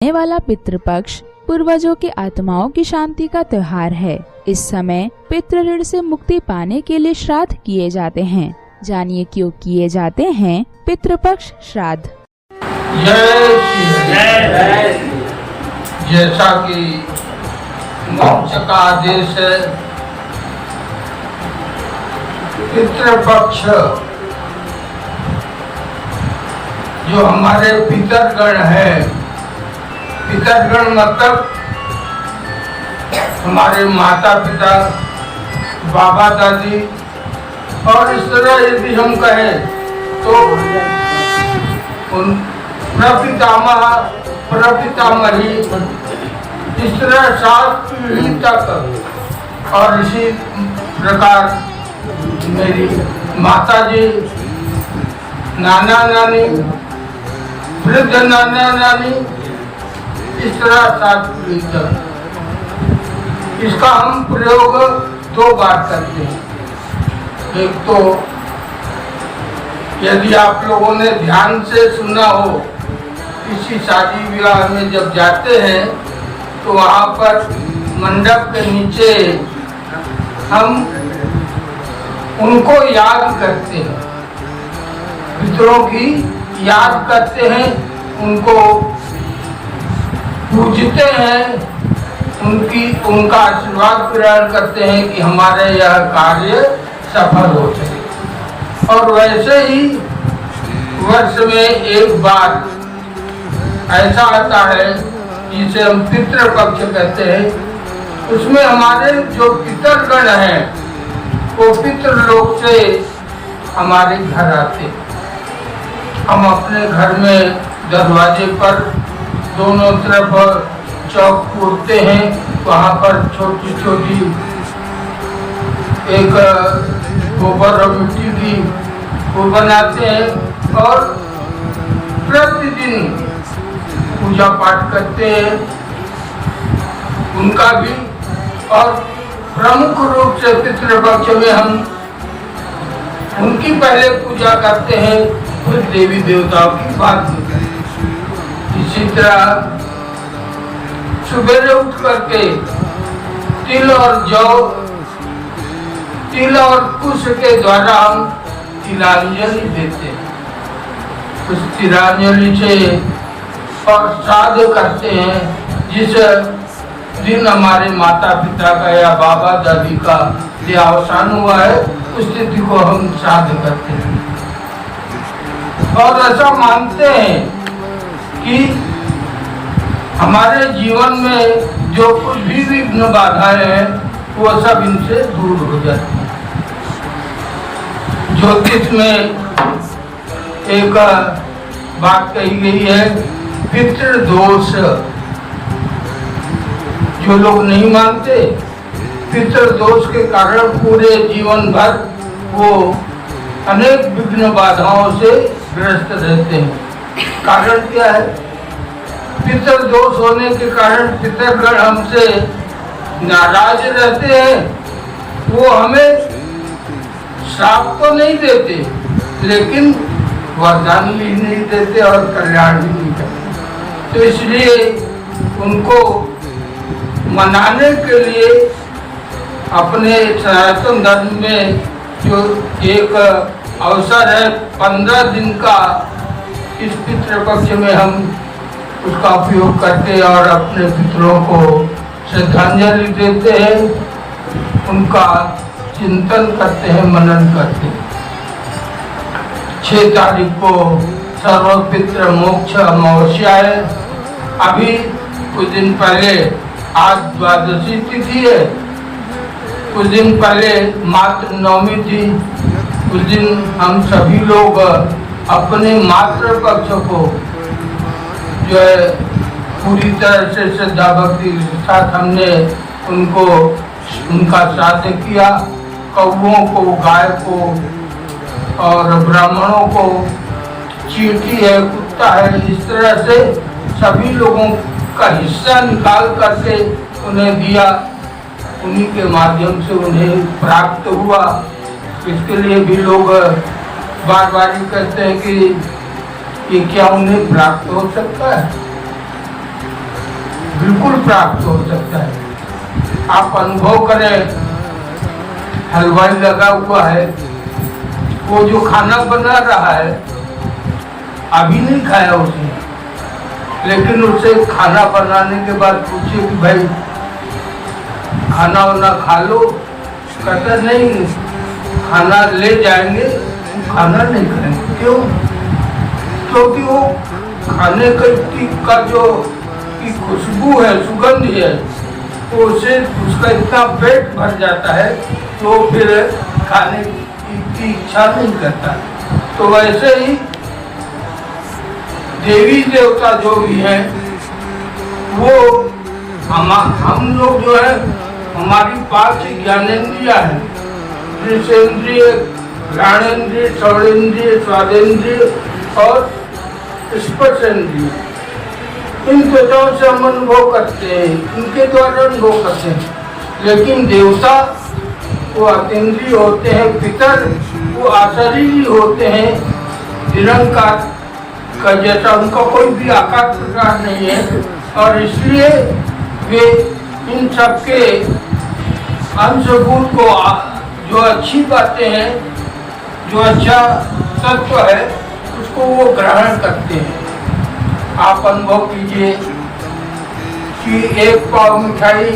आने वाला पितृपक्ष पूर्वजों की आत्माओं की शांति का त्योहार है। इस समय पितृ ऋण से मुक्ति पाने के लिए श्राद्ध किए जाते हैं। जानिए क्यों किए जाते हैं पितृपक्ष श्राद्ध। जैसा कि मोक्ष का आदेश है, पितृपक्ष जो हमारे पितरगण है, पितरगण मतलब हमारे माता पिता, बाबा दादी, और इस तरह यदि हम कहें तो उन प्रपितामह प्रपितामही, इस तरह 7 पीढ़ी तक। और इसी प्रकार मेरी माता जी, नाना नानी, वृद्ध नाना नानी, इस तरह 7 पीढ़ी तक। इसका हम प्रयोग 2 बार करते हैं। एक तो यदि आप लोगों ने ध्यान से सुना हो, किसी शादी विवाह में जब जाते हैं तो वहाँ पर मंडप के नीचे हम उनको याद करते हैं, पितरों की याद करते हैं, उनको पूजते हैं, उनका आशीर्वाद ग्रहण करते हैं कि हमारे यह कार्य सफल हो सके। और वैसे ही वर्ष में एक बार ऐसा आता है जिसे हम पितृपक्ष कहते हैं। उसमें हमारे जो पितरगण हैं वो पितृलोक से हमारे घर आते। हम अपने घर में दरवाजे पर दोनों तरफ चौक पूरते हैं, वहाँ पर छोटी छोटी एक गोबर और मिट्टी की वो बनाते हैं और प्रतिदिन पूजा पाठ करते हैं उनका भी। और प्रमुख रूप से पितृपक्ष में हम उनकी पहले पूजा करते हैं, फिर देवी देवताओं की बाद में करते हैं। इसी तरह सुबह उठ करके तिल और कुश के द्वारा हम तिलांजलि देते हैं। उस तिलांजलि से और श्राद्ध करते हैं। जिस दिन हमारे माता पिता का या बाबा दादी का देहावसान हुआ है, उस तिथि को हम श्राद्ध करते हैं। और ऐसा मानते हैं कि हमारे जीवन में जो कुछ भी विघ्न बाधाएं हैं वो सब इनसे दूर हो जाती हैं। ज्योतिष में एक बात कही गई है, पितृदोष। जो लोग नहीं मानते, पितृदोष के कारण पूरे जीवन भर वो अनेक विघ्न बाधाओं से ग्रस्त रहते हैं। कारण क्या है? पितृदोष होने के कारण पितरगण हमसे नाराज रहते हैं। वो हमें श्राप तो नहीं देते, लेकिन वरदान भी नहीं देते और कल्याण भी नहीं करते। तो इसलिए उनको मनाने के लिए अपने सनातन धर्म में जो एक अवसर है 15 दिन का, इस पितृपक्ष में हम उसका उपयोग करते और अपने पितरों को श्रद्धांजलि देते हैं, उनका चिंतन करते हैं, मनन करते हैं। 6 तारीख को सर्वपितृ मोक्ष अमावस्या है। अभी कुछ दिन पहले, आज द्वादशी तिथि है, कुछ दिन पहले मातृ नवमी थी। उस दिन हम सभी लोग अपने मातृपक्ष को जो है पूरी तरह से श्रद्धा भक्ति के साथ हमने उनको उनका श्राद्ध किया। कौओं को, गाय को और ब्राह्मणों को, चींटी है, कुत्ता है, इस तरह से सभी लोगों का हिस्सा निकाल करके उन्हें दिया। उन्हीं के माध्यम से उन्हें प्राप्त हुआ। इसके लिए भी लोग बार बार कहते हैं कि ये क्या उन्हें प्राप्त हो सकता है? बिल्कुल प्राप्त हो सकता है। आप अनुभव करें, हलवाई लगा हुआ है, वो जो खाना बना रहा है अभी नहीं खाया उसने, लेकिन उसे खाना बनाने के बाद पूछिए कि भाई खाना वाना खा लो, कहता नहीं, खाना ले जाएंगे, खाना नहीं खाएंगे। क्यों? क्योंकि वो खाने का जो की खुशबू है, सुगंध है, तो उसे उसका इतना पेट भर जाता है तो फिर खाने की इच्छा नहीं करता। तो वैसे ही देवी देवता जो भी हैं वो हम लोग जो है, हमारी 5 ज्ञानेंद्रिया है, दृश्येंद्रिय, घ्राणेंद्रिय, श्रवणेंद्रिय, स्वादेंद्रिय और स्पर्शेंद्रिय, इन त्वचाओं से हम अनुभव करते हैं, इनके द्वारा अनुभव करते हैं। लेकिन देवता वो अतीन्द्रिय होते हैं, पितर वो अशरीरी होते हैं, निरंकार का जैसा उनका कोई भी आकार प्रकार नहीं है, और इसलिए वे इन सबके अंशभूत को जो अच्छी बातें हैं, जो अच्छा सत्व है, उसको वो ग्रहण करते हैं। आप अनुभव कीजिए कि एक पाव मिठाई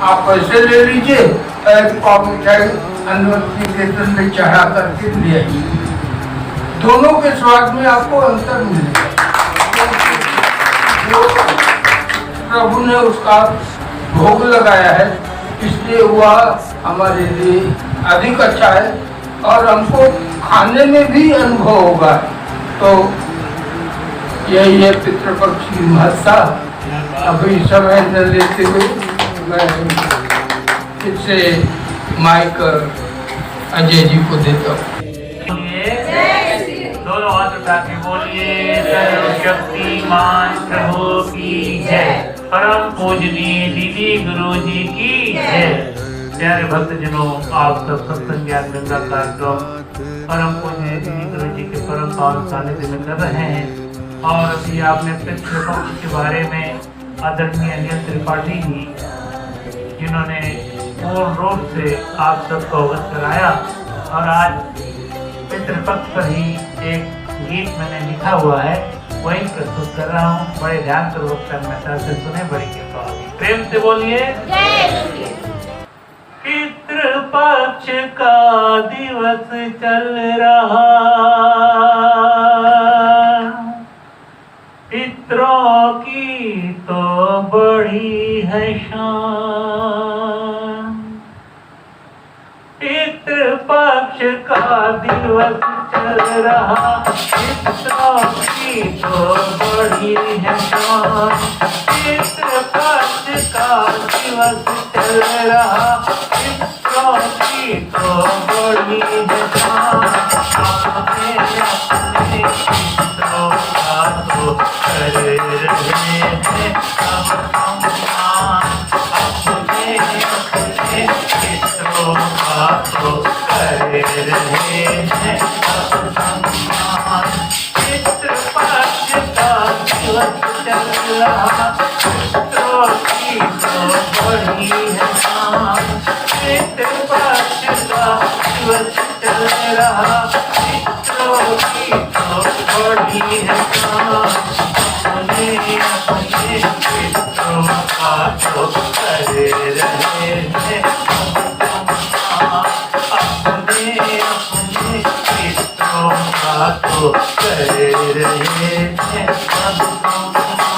आप ऐसे ले लीजिए, एक पाव मिठाई रेफ्रिजरेटर में चढ़ा करके ले आइए, दोनों के स्वाद में आपको अंतर मिलेगा। तो प्रभु ने उसका भोग लगाया है, इसलिए वह हमारे लिए अधिक अच्छा है और हमको खाने में भी अनुभव होगा। तो यही है पितृपक्ष की महत्ता। अभी समय न लेते हुए मैं फिर से माइक अजय जी को देता हूँ। दोनों हाथ उठा के बोलिए, सर्वशक्तिमान प्रभु की जय, परम पूजनीय दीदी गुरु जी की जय। प्यारे भक्तजनों, आप सब सत्संग ज्ञान गंगा कार्यक्रम परम पूजनीय दीदी गुरु जी के परम पावन सानिध्य में कर रहे हैं। और अभी आपने पितृपक्ष के बारे में आदरणीय अनिल त्रिपाठी जी, जिन्होंने पूर्ण रूप से आप सबको अवगत कराया, और आज पितृपक्ष पर ही एक गीत मैंने लिखा हुआ है, वही प्रस्तुत कर रहा हूँ। बड़े ध्यान पूर्वक तन्मयता से सुने, बड़ी कृपा होगी। प्रेम से बोलिए। पितृपक्ष का दिवस चल रहा, पितरों की तो बड़ी है शान। पितृपक्ष का दिवस चल रहा, पितरों की तो बड़ी है शान। पितृपक्ष का दिवस चल रहा, पितरों की तो बड़ी है शान। अपने अपने पितरों का तो कर रहे हैं सब सम्मान, अपने अपने पितरों का तो कर रहे हैं सब सम्मान। पितृपक्ष का दिवस चल रहा, पितरों की तो बड़ी है शान। पितृपक्ष का दिवस चल रहा, पितरों की तो बड़ी है शान। अपने अपने पितरों का तो कर रहे हैं सब सम्मान। अपने अपने पितरों का तो कर रहे हैं सब सम्मान।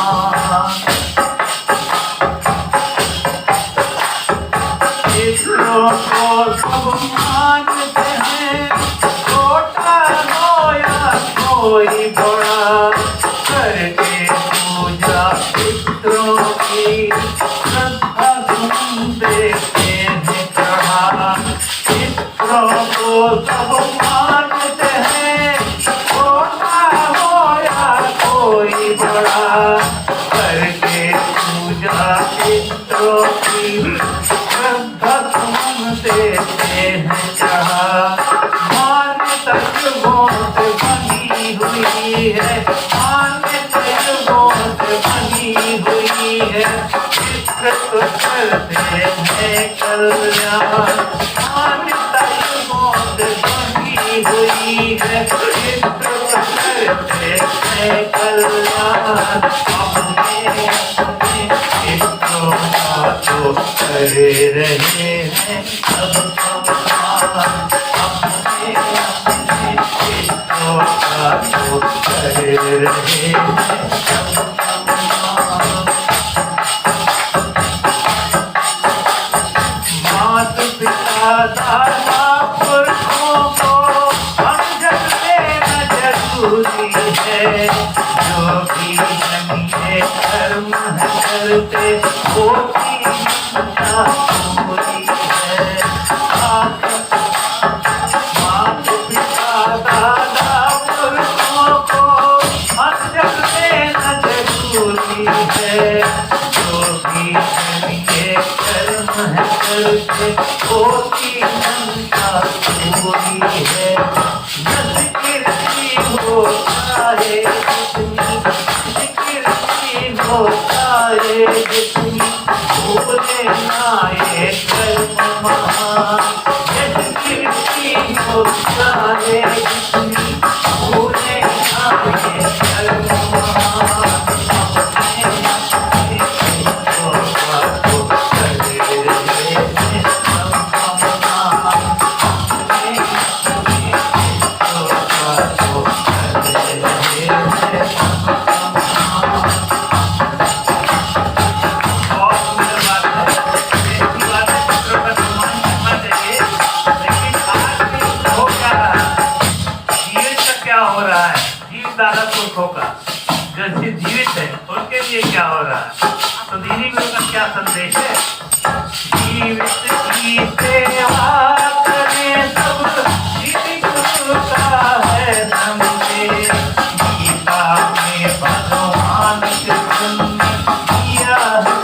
पितरों को सब मानते हैं, छोटा हो या कोई बड़ा, करके पूजा पितरों की श्रद्धा सुन देते हैं चढ़ा। पितरों को सब मानते हैं, छोटा हो या कोई बड़ा, करके पूजा पितरों की श्रद्धा सुन देते हैं चढ़ा। मान्यता युगों से बनी हुई है, मान्यता युगों से बनी हुई की है, चित्र तो करते हैं कल्याण। मान्यता मौत बनी हुई है, चित्र तो करते हैं कल्याण। अपने अपने चित्रों का तो करे रहे हैं सब समान। अपने अपने चित्रों का तो करे रहे हैं सब समान। मात पिता दादा पुरखों को अंजल देना जरूरी है। जो भी जमीने कर्म है करते वो भी इनका पूरी है। मात पिता दादा पुरखों को अंजल देना जरूरी है। जो भी जमीने कर्म है करते वो भी इनका पूरी है। नस कीर्ति होता है जितनी, कीर्ति होता है जितनी, भूले ना ये कर्म महान। यश कीर्ति होता है जितनी, भूले ना ये कर्म महान। अपने चित्रों का तो करे रहे हैं सब समान। अपने चित्रों का तो करे रहे हैं सब समान। और सुंदर बात है, ऐसी बात है, चित्रों का सम्मान करना चाहिए। लेकिन आज भी हो क्या रहा है, जीवित का क्या हो रहा है, जीव दादा पुरखों का जो जीवित है उनके लिए क्या हो रहा है। तो दीदी गुरु का क्या संदेश है, जीवित की सेवा करें सब, दीदी गुरु का है संदेश। गीता में भगवान कृष्ण ने दिया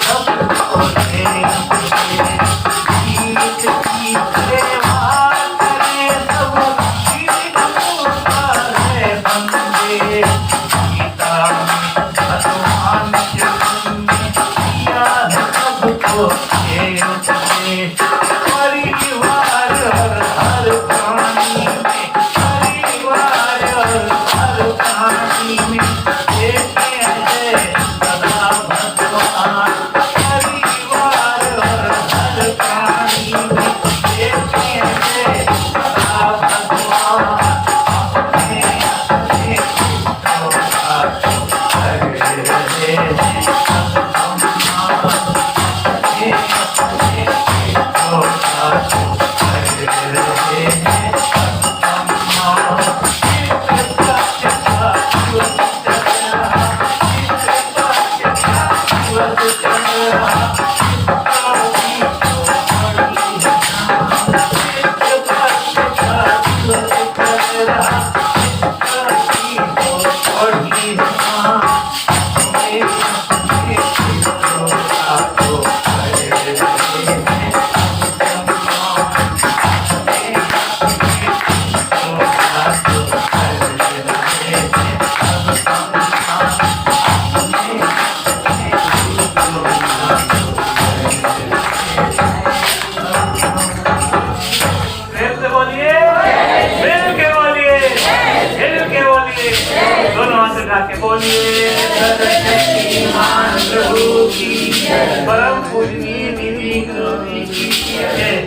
सबको जीवित की सेवा करें सब, दीदी गुरु का है संदेश। गीता में भगवान कृष्ण ने दिया सबको उपदेश। परिवार हर प्राणी में, परिवार हर प्राणी में देते हैं सदा भगवान। परिवार हर प्राणी में देते हैं सदा भगवान। अपने अपने चित्रों का तो करे रहे हैं सब समान। अपने अपने चित्रों का तो करे रहे हैं सब समान। चित्र का चक्रा युवत चल रहा, चित्र का चक्रा युवत चल रहा। चित्रों की तो बड़ी है, चित्र का चक्रा युवत चल रहा। चित्र की तो बड़ी है। अपने अपने चित्रों का तो करे रहे हैं सब समान। अपने अपने चित्रों का तो करे रहे हैं सब समान। अपने अपने चित्रों का तो करे रहे हैं सब समान। प्रेम से बोलिए, मिल के बोलिए, हिल के बोलिए, दोनों हाथ उठा के बोलिए। सर्वशक्तिमान प्रभु की जय, परम पूजनीय दीदी गुरु जी की जय।